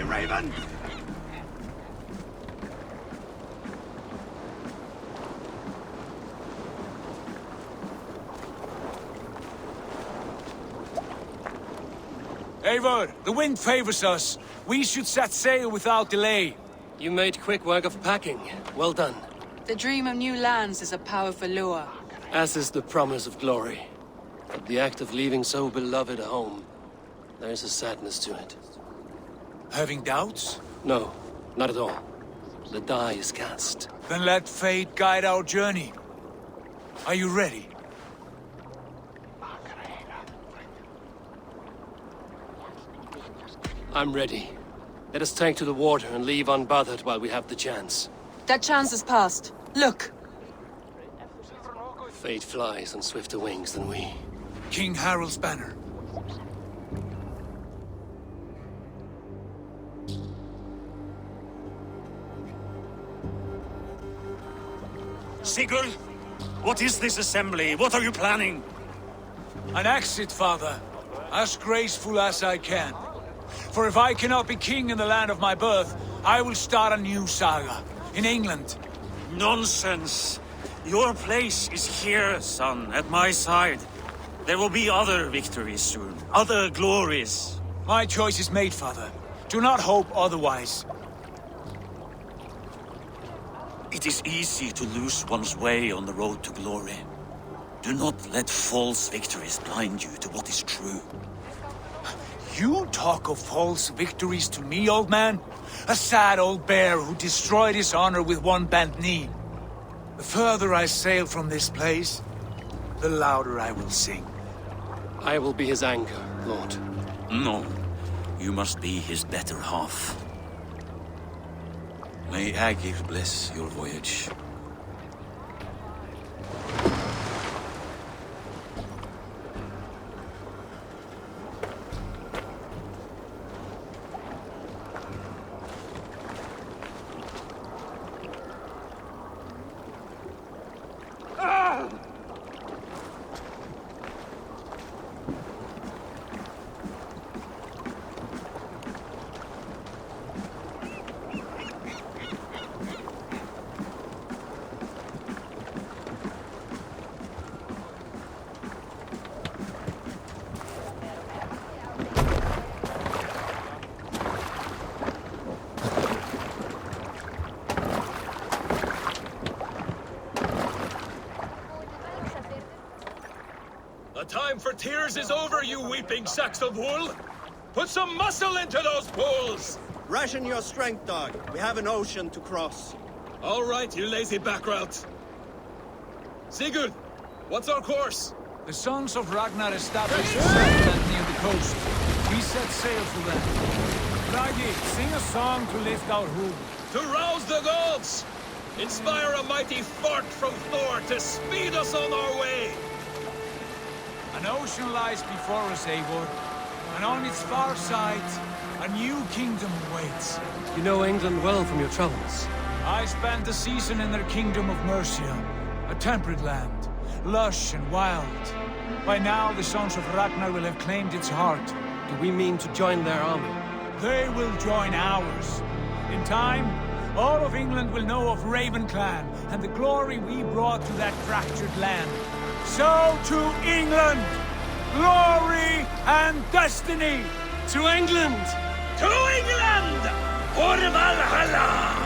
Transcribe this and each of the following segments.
my raven! Eivor, the wind favors us. We should set sail without delay. You made quick work of packing. Well done. The dream of new lands is a powerful lure. As is the promise of glory. But the act of leaving so beloved a home, there's a sadness to it. Having doubts? No, not at all. The die is cast. Then let fate guide our journey. Are you ready? I'm ready. Let us take to the water and leave unbothered while we have the chance. That chance is past. Look! Fate flies on swifter wings than we. King Harald's banner. Sigurd, what is this assembly? What are you planning? An exit, father. As graceful as I can. For if I cannot be king in the land of my birth, I will start a new saga. In England. Nonsense! Your place is here, son, at my side. There will be other victories soon. Other glories. My choice is made, father. Do not hope otherwise. It is easy to lose one's way on the road to glory. Do not let false victories blind you to what is true. You talk of false victories to me, old man? A sad old bear who destroyed his honor with one bent knee. The further I sail from this place, the louder I will sing. I will be his anchor, Lord. No, you must be his better half. May Agir bless your voyage. The time for tears is over, you weeping sacks of wool! Put some muscle into those pools! Ration your strength, dog. We have an ocean to cross. All right, you lazy backrout. Sigurd, what's our course? The sons of Ragnar established settlement near the coast. We set sail for them. Bragi, sing a song to lift our home. To rouse the gods! Inspire a mighty fart from Thor to speed us on our way! An ocean lies before us, Eivor, and on its far side, a new kingdom awaits. You know England well from your travels. I spent a season in their kingdom of Mercia, a temperate land, lush and wild. By now, the sons of Ragnar will have claimed its heart. Do we mean to join their army? They will join ours. In time, all of England will know of Raven Clan and the glory we brought to that fractured land. So to England! Glory and destiny! To England! To England! For Valhalla!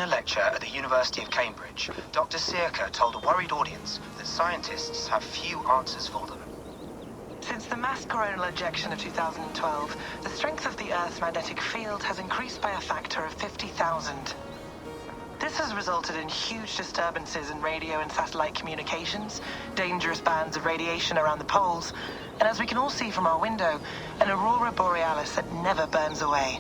In a lecture at the University of Cambridge, Dr. Circa told a worried audience that scientists have few answers for them. Since the mass coronal ejection of 2012, the strength of the Earth's magnetic field has increased by a factor of 50,000. This has resulted in huge disturbances in radio and satellite communications, dangerous bands of radiation around the poles, and as we can all see from our window, an aurora borealis that never burns away.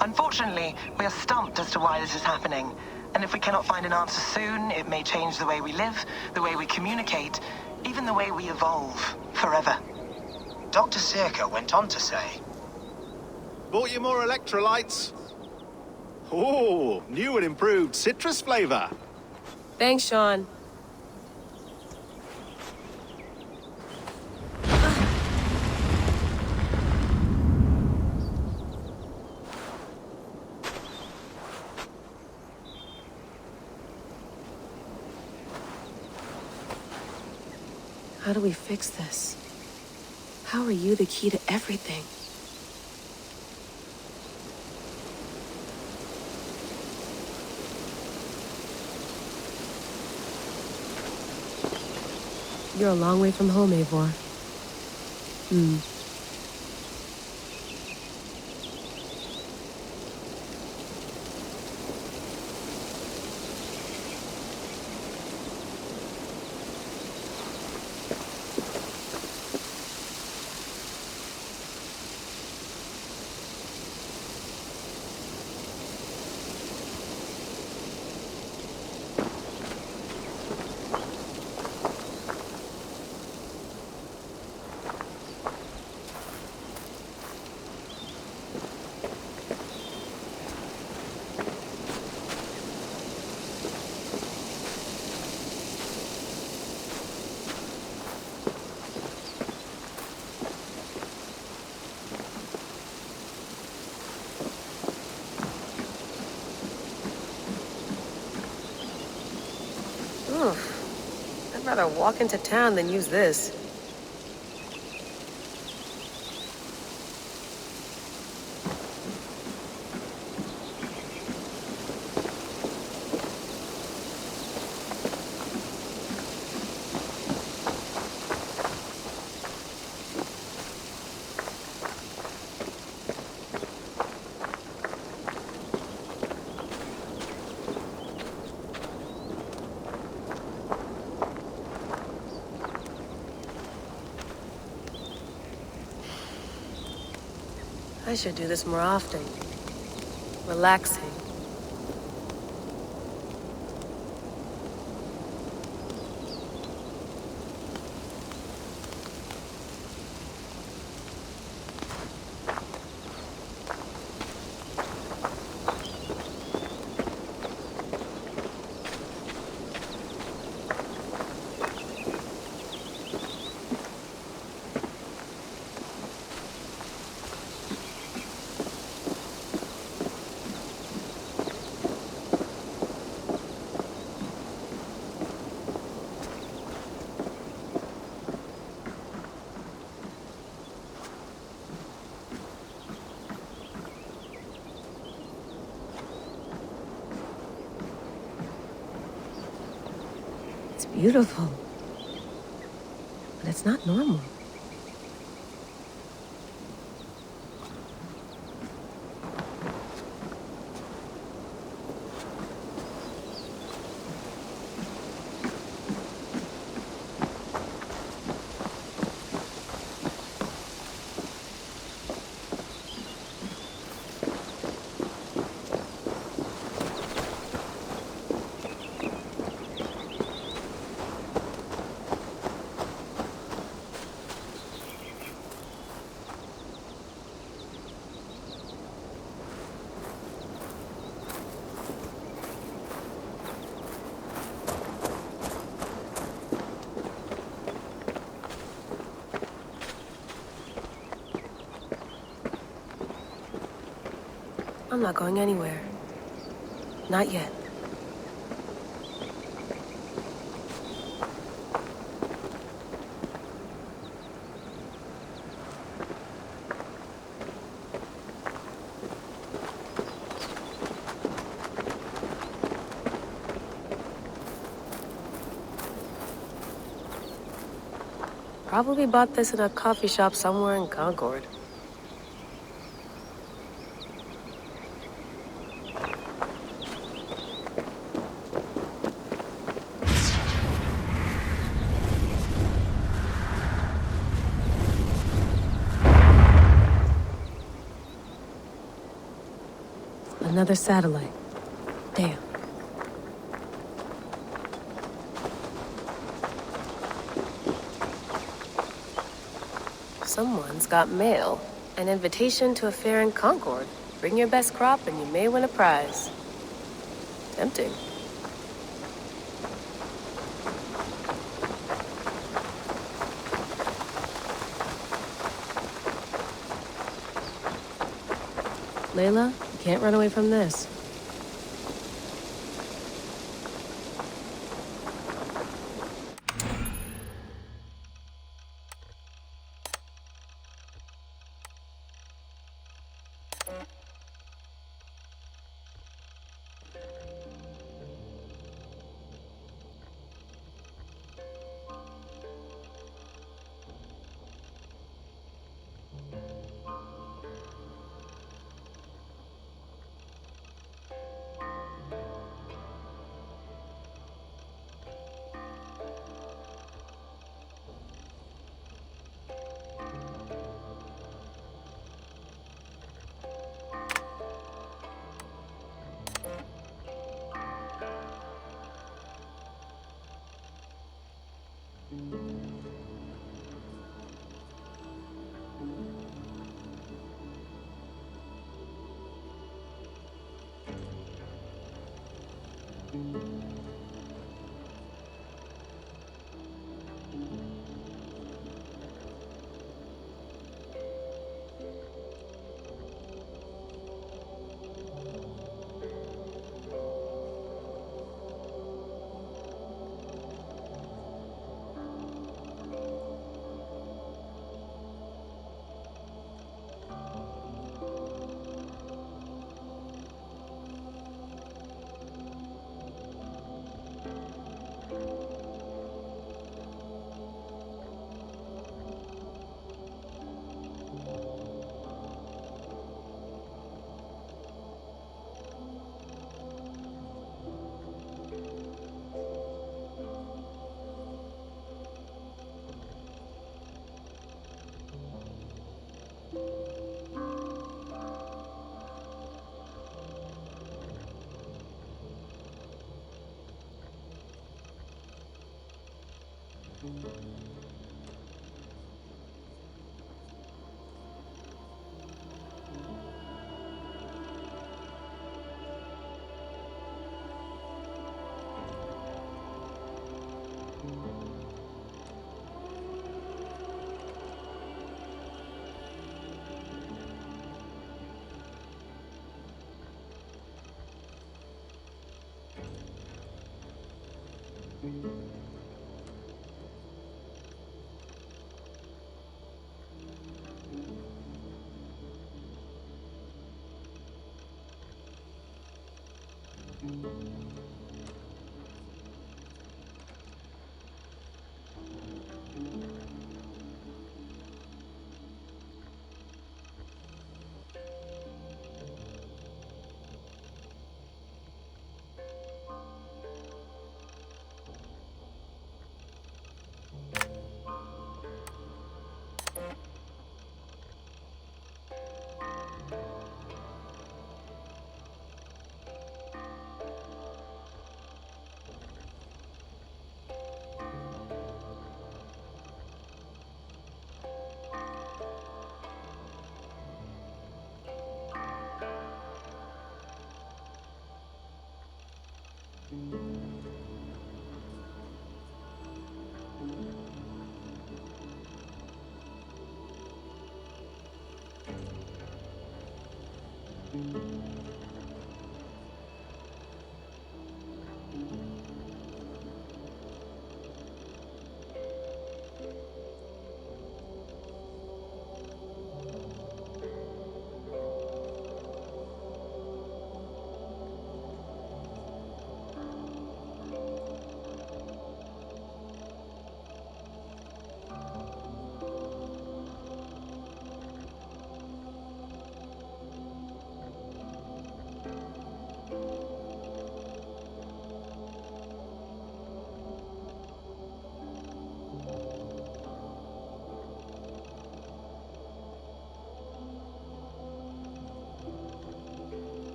Unfortunately, we are stumped as to why this is happening, and if we cannot find an answer soon, it may change the way we live, the way we communicate, even the way we evolve, forever. Dr. Circa went on to say, Bought you more electrolytes? Oh, new and improved citrus flavor. Thanks, Sean. How do we fix this? How are you the key to everything? You're a long way from home, Eivor. I'd rather walk into town than use this. I should do this more often. Relaxing. It's beautiful, but it's not normal. I'm not going anywhere. Not yet. Probably bought this in a coffee shop somewhere in Concord. Another satellite. Damn. Someone's got mail. An invitation to a fair in Concord. Bring your best crop and you may win a prize. Tempting. Layla, you can't run away from this.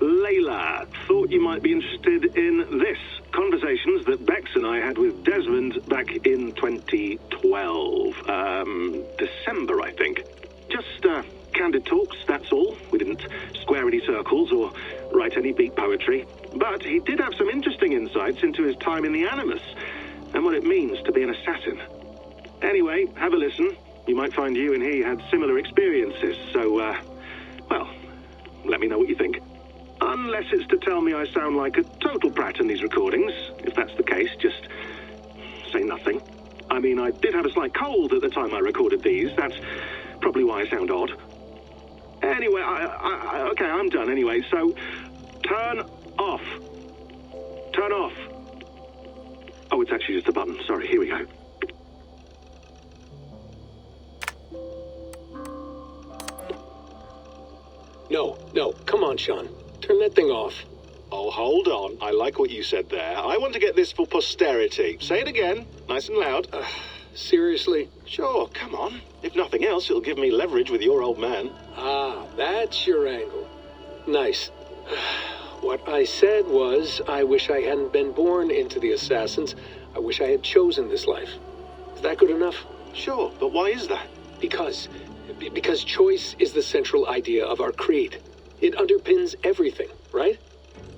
Layla, thought you might be interested in this. Conversations that Bex and I had with Desmond back in 2012. December, I think. Just, candid talks, that's all. We didn't square any circles or write any beat poetry. But he did have some interesting insights into his time in the Animus and what it means to be an assassin. Anyway, have a listen. You might find you and he had similar experiences, so, well, let me know what you think. Unless it's to tell me I sound like a total brat in these recordings. If that's the case, just say nothing. I mean, I did have a slight cold at the time I recorded these. That's probably why I sound odd. Anyway, okay, I'm done anyway, so turn off. Turn off. Oh, it's actually just a button. Sorry, here we go. No, come on, Sean. Turn that thing off. Oh, hold on. I like what you said there. I want to get this for posterity. Say it again, nice and loud. Seriously? Sure, come on. If nothing else, it'll give me leverage with your old man. Ah, that's your angle. Nice. What I said was, I wish I hadn't been born into the Assassins. I wish I had chosen this life. Is that good enough? Sure, but why is that? Because choice is the central idea of our creed. It underpins everything, right?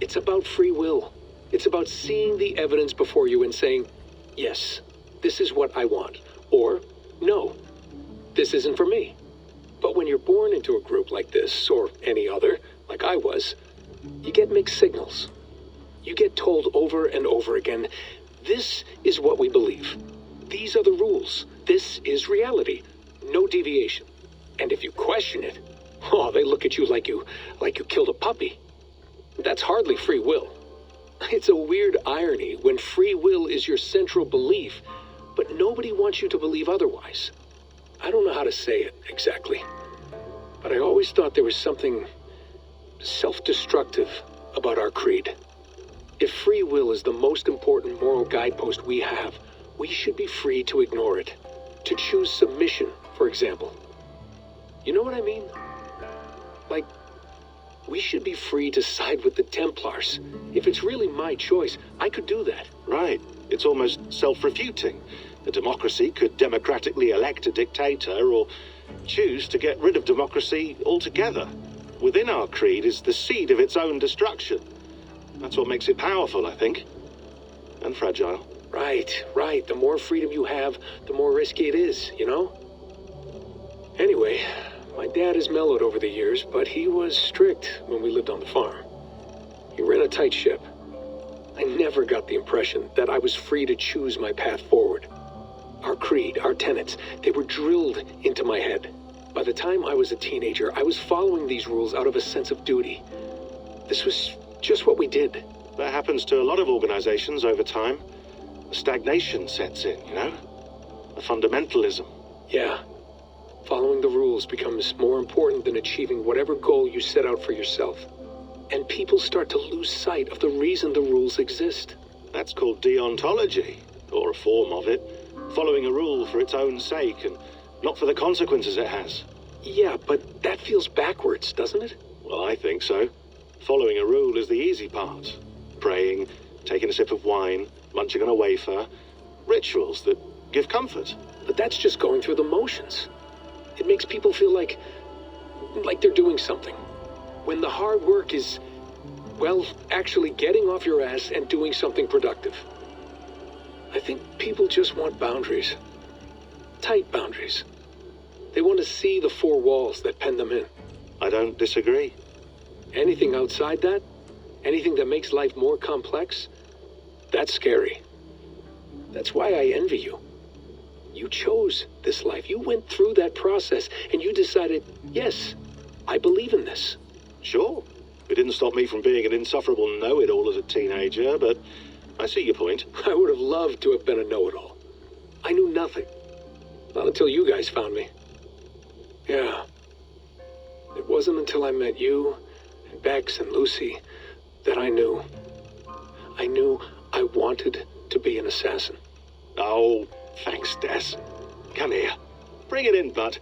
It's about free will. It's about seeing the evidence before you and saying, yes, this is what I want. Or, no, this isn't for me. But when you're born into a group like this, or any other, like I was, you get mixed signals. You get told over and over again, this is what we believe. These are the rules. This is reality. No deviation. And if you question it, oh, they look at you like you killed a puppy. That's hardly free will. It's a weird irony when free will is your central belief, but nobody wants you to believe otherwise. I don't know how to say it exactly, but I always thought there was something self-destructive about our creed. If free will is the most important moral guidepost we have, we should be free to ignore it. To choose submission, for example. You know what I mean? Like, we should be free to side with the Templars. If it's really my choice, I could do that. Right. It's almost self-refuting. A democracy could democratically elect a dictator or choose to get rid of democracy altogether. Within our creed is the seed of its own destruction. That's what makes it powerful, I think. And fragile. Right. The more freedom you have, the more risky it is, you know? Anyway, my dad has mellowed over the years, but he was strict when we lived on the farm. He ran a tight ship. I never got the impression that I was free to choose my path forward. Our creed, our tenets, they were drilled into my head. By the time I was a teenager, I was following these rules out of a sense of duty. This was just what we did. That happens to a lot of organizations over time. Stagnation sets in, you know? A fundamentalism. Yeah, Following the rules becomes more important than achieving whatever goal you set out for yourself. And people start to lose sight of the reason the rules exist. That's called deontology, or a form of it. Following a rule for its own sake, and not for the consequences it has. Yeah, but that feels backwards, doesn't it? Well, I think so. Following a rule is the easy part. Praying, taking a sip of wine, munching on a wafer. Rituals that give comfort. But that's just going through the motions. It makes people feel like they're doing something. When the hard work is, well, actually getting off your ass and doing something productive. I think people just want boundaries. Tight boundaries. They want to see the four walls that pen them in. I don't disagree. Anything outside that, anything that makes life more complex, that's scary. That's why I envy you. You chose this life. You went through that process, and you decided, yes, I believe in this. Sure. It didn't stop me from being an insufferable know-it-all as a teenager, but I see your point. I would have loved to have been a know-it-all. I knew nothing. Not until you guys found me. Yeah. It wasn't until I met you, and Bex and Lucy, that I knew. I knew I wanted to be an assassin. Oh, thanks, Des. Come here. Bring it in, bud.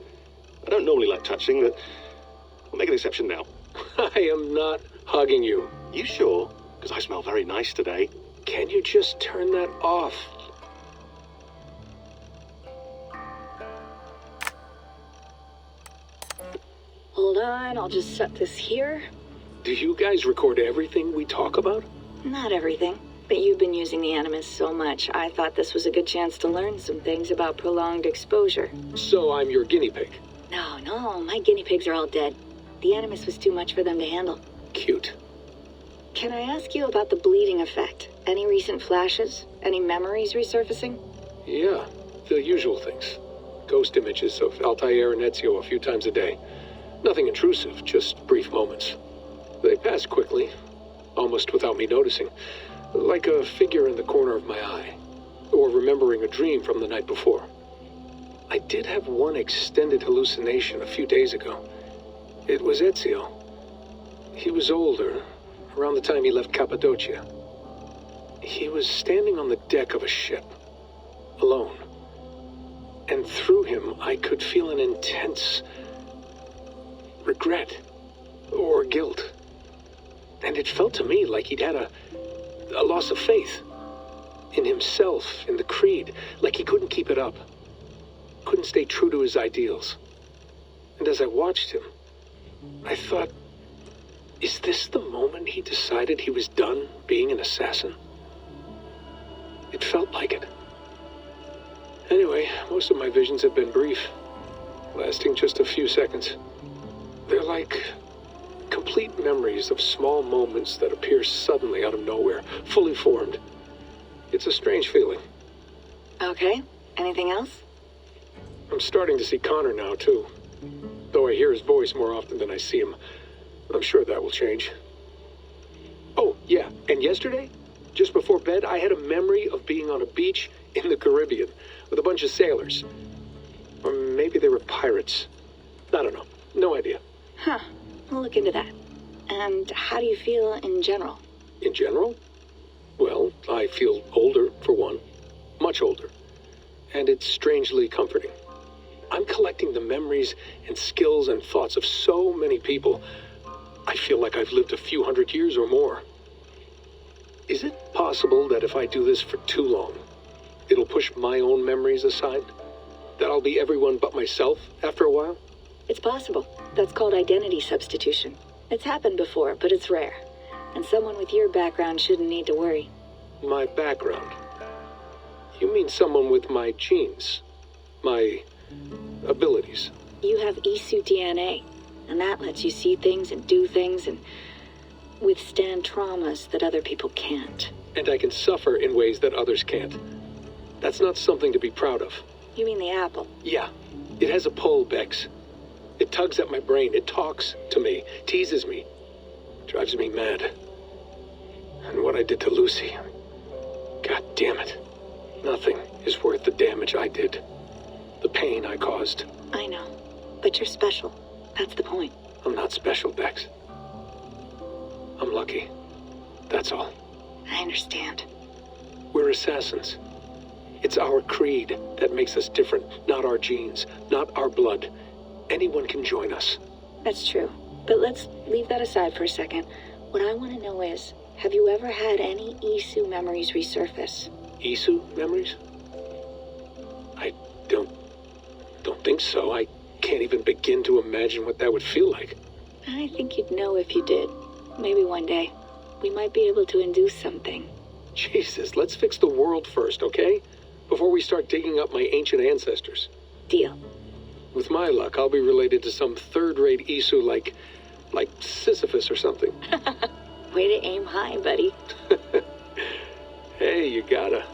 I don't normally like touching, but we'll make an exception now. I am not hugging you. You sure? Because I smell very nice today. Can you just turn that off? Hold on, I'll just set this here. Do you guys record everything we talk about? Not everything, but you've been using the Animus so much, I thought this was a good chance to learn some things about prolonged exposure. So I'm your guinea pig? No, my guinea pigs are all dead. The Animus was too much for them to handle. Cute. Can I ask you about the bleeding effect? Any recent flashes? Any memories resurfacing? Yeah, the usual things. Ghost images of Altair and Ezio a few times a day. Nothing intrusive, just brief moments. They pass quickly, almost without me noticing. Like a figure in the corner of my eye. Or remembering a dream from the night before. I did have one extended hallucination a few days ago. It was Ezio. He was older, around the time he left Cappadocia. He was standing on the deck of a ship, alone. And through him, I could feel an intense regret or guilt. And it felt to me like he'd had a loss of faith in himself, in the creed, like he couldn't keep it up, couldn't stay true to his ideals. And as I watched him, I thought, is this the moment he decided he was done being an assassin? It felt like it. Anyway, most of my visions have been brief, lasting just a few seconds. They're like complete memories of small moments that appear suddenly out of nowhere, fully formed. It's a strange feeling. Okay, anything else? I'm starting to see Connor now, too. Though I hear his voice more often than I see him. I'm sure that will change. Oh, yeah, and yesterday, just before bed, I had a memory of being on a beach in the Caribbean with a bunch of sailors. Or maybe they were pirates. I don't know. No idea. Huh. We'll look into that. And how do you feel in general? In general? Well, I feel older, for one. Much older. And it's strangely comforting. I'm collecting the memories and skills and thoughts of so many people. I feel like I've lived a few hundred years or more. Is it possible that if I do this for too long, it'll push my own memories aside? That I'll be everyone but myself after a while? It's possible. That's called identity substitution. It's happened before, but it's rare. And someone with your background shouldn't need to worry. My background? You mean someone with my genes? My abilities? You have Isu DNA, and that lets you see things and do things and withstand traumas that other people can't. And I can suffer in ways that others can't. That's not something to be proud of. You mean the apple? Yeah. It has a pull, Bex. It tugs at my brain. It talks to me, teases me, drives me mad. And what I did to Lucy, God damn it. Nothing is worth the damage I did. The pain I caused. I know. But you're special. That's the point. I'm not special, Bex. I'm lucky. That's all. I understand. We're assassins. It's our creed that makes us different, not our genes, not our blood. Anyone can join us. That's true. But let's leave that aside for a second. What I want to know is, have you ever had any Isu memories resurface? Isu memories? I don't think so. I can't even begin to imagine what that would feel like. I think you'd know if you did. Maybe one day. We might be able to induce something. Jesus, let's fix the world first, okay? Before we start digging up my ancient ancestors. Deal. With my luck, I'll be related to some third-rate Isu like Sisyphus or something. Way to aim high, buddy. Hey, you gotta.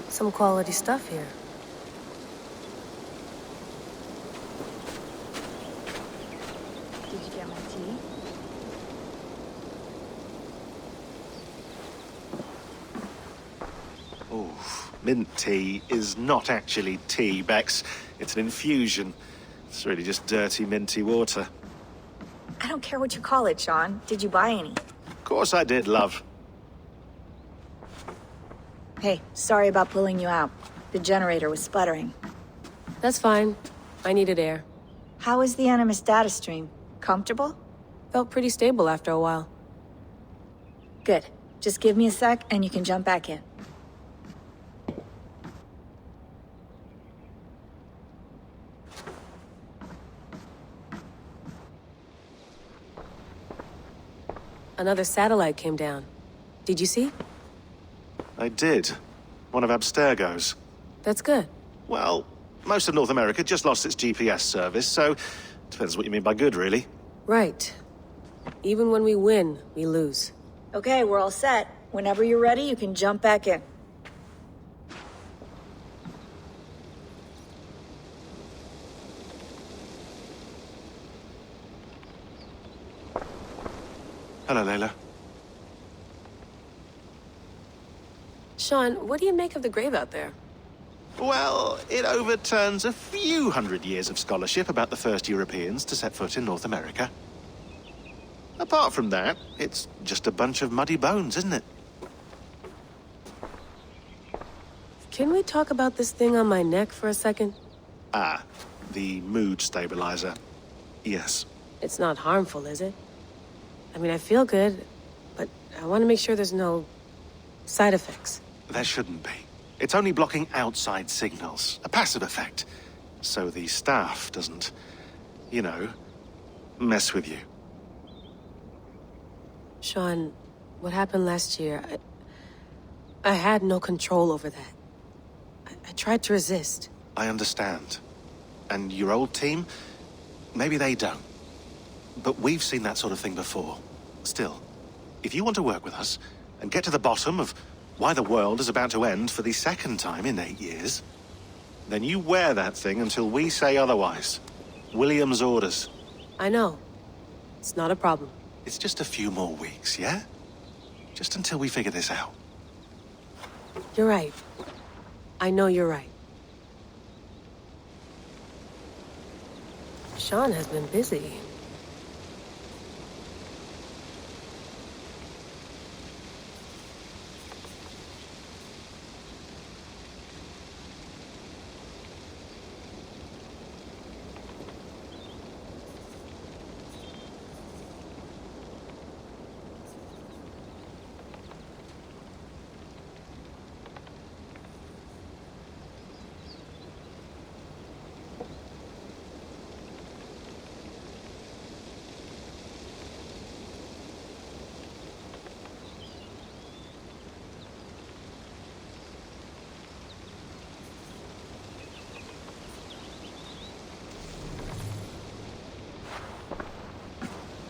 Some quality stuff here. Did you get my tea? Oh, mint tea is not actually tea, Bex. It's an infusion. It's really just dirty, minty water. I don't care what you call it, Sean. Did you buy any? Of course I did, love. Hey, sorry about pulling you out. The generator was sputtering. That's fine. I needed air. How was the Animus data stream? Comfortable? Felt pretty stable after a while. Good. Just give me a sec and you can jump back in. Another satellite came down. Did you see? I did. One of Abstergo's. That's good. Well, most of North America just lost its GPS service, so depends what you mean by good, really. Right. Even when we win, we lose. Okay, we're all set. Whenever you're ready, you can jump back in. Hello, Layla. Sean, what do you make of the grave out there? Well, it overturns a few hundred years of scholarship about the first Europeans to set foot in North America. Apart from that, it's just a bunch of muddy bones, isn't it? Can we talk about this thing on my neck for a second? Ah, the mood stabilizer. Yes. It's not harmful, is it? I mean, I feel good, but I want to make sure there's no side effects. There shouldn't be. It's only blocking outside signals, a passive effect. So the staff doesn't, you know, mess with you. Sean, what happened last year, I had no control over that. I tried to resist. I understand. And your old team, maybe they don't. But we've seen that sort of thing before. Still, if you want to work with us and get to the bottom of why the world is about to end for the second time in 8 years, then you wear that thing until we say otherwise. William's orders. I know. It's not a problem. It's just a few more weeks, yeah? Just until we figure this out. You're right. I know you're right. Sean has been busy.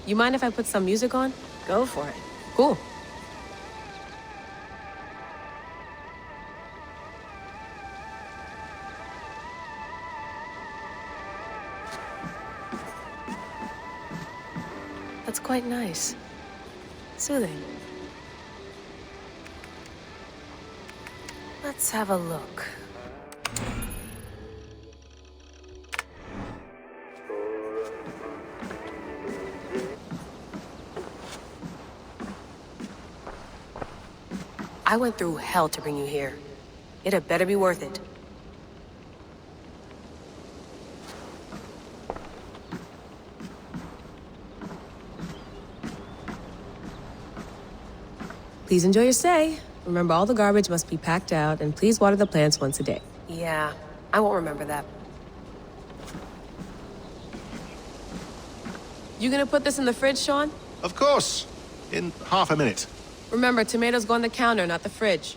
You mind if I put some music on? Go for it. Cool. That's quite nice. Soothing. Let's have a look. I went through hell to bring you here. It had better be worth it. Please enjoy your stay. Remember, all the garbage must be packed out, and please water the plants once a day. Yeah, I won't remember that. You gonna put this in the fridge, Sean? Of course. In half a minute. Remember, tomatoes go on the counter, not the fridge.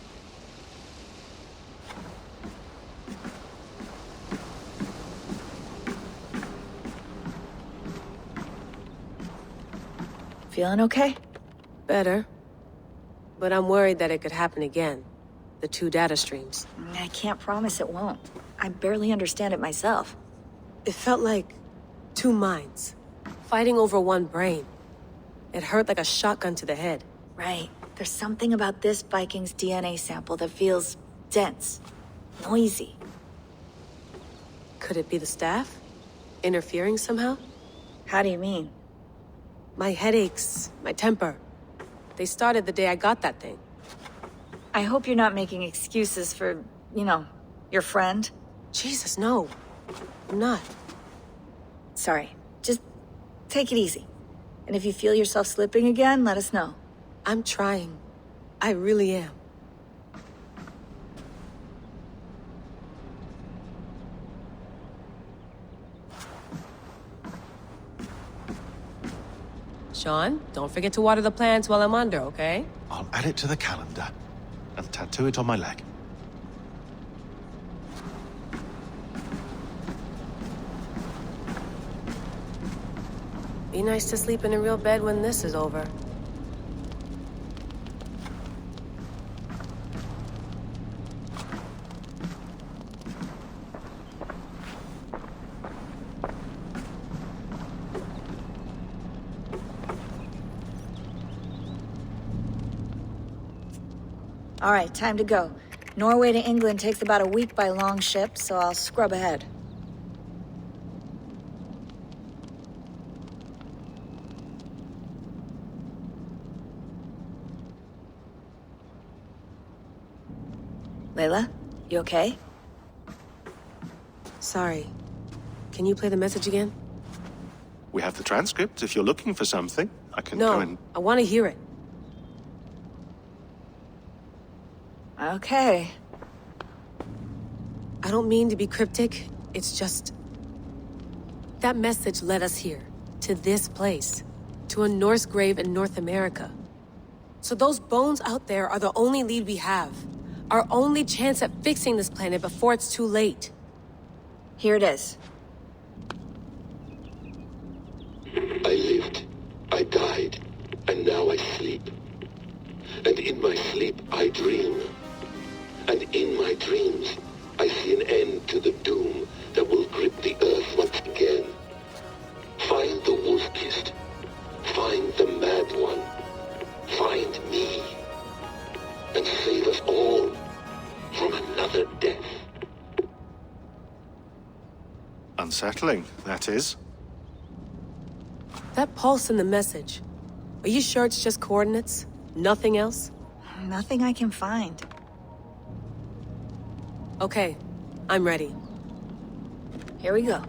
Feeling okay? Better. But I'm worried that it could happen again. The two data streams. I can't promise it won't. I barely understand it myself. It felt like two minds, fighting over one brain. It hurt like a shotgun to the head. Right. There's something about this Viking's DNA sample that feels dense, noisy. Could it be the staff? Interfering somehow? How do you mean? My headaches, my temper. They started the day I got that thing. I hope you're not making excuses for, your friend. Jesus, no. I'm not. Sorry. Just take it easy. And if you feel yourself slipping again, let us know. I'm trying. I really am. Sean, don't forget to water the plants while I'm under, okay? I'll add it to the calendar and tattoo it on my leg. Be nice to sleep in a real bed when this is over. All right, time to go. Norway to England takes about a week by long ship, so I'll scrub ahead. Layla, you okay? Sorry. Can you play the message again? We have the transcript. If you're looking for something, I can go and... No, I want to hear it. Okay. I don't mean to be cryptic. It's just... that message led us here. To this place. To a Norse grave in North America. So those bones out there are the only lead we have. Our only chance at fixing this planet before it's too late. Here it is. I lived, I died, and now I sleep. And in my sleep I dream. And in my dreams I see an end to the doom that will grip the earth once again. Find the wolf-kissed. Find the mad one. Find me. And save us all from another death. Unsettling, that is. That pulse in the message. Are you sure it's just coordinates? Nothing else? Nothing I can find. Okay, I'm ready. Here we go.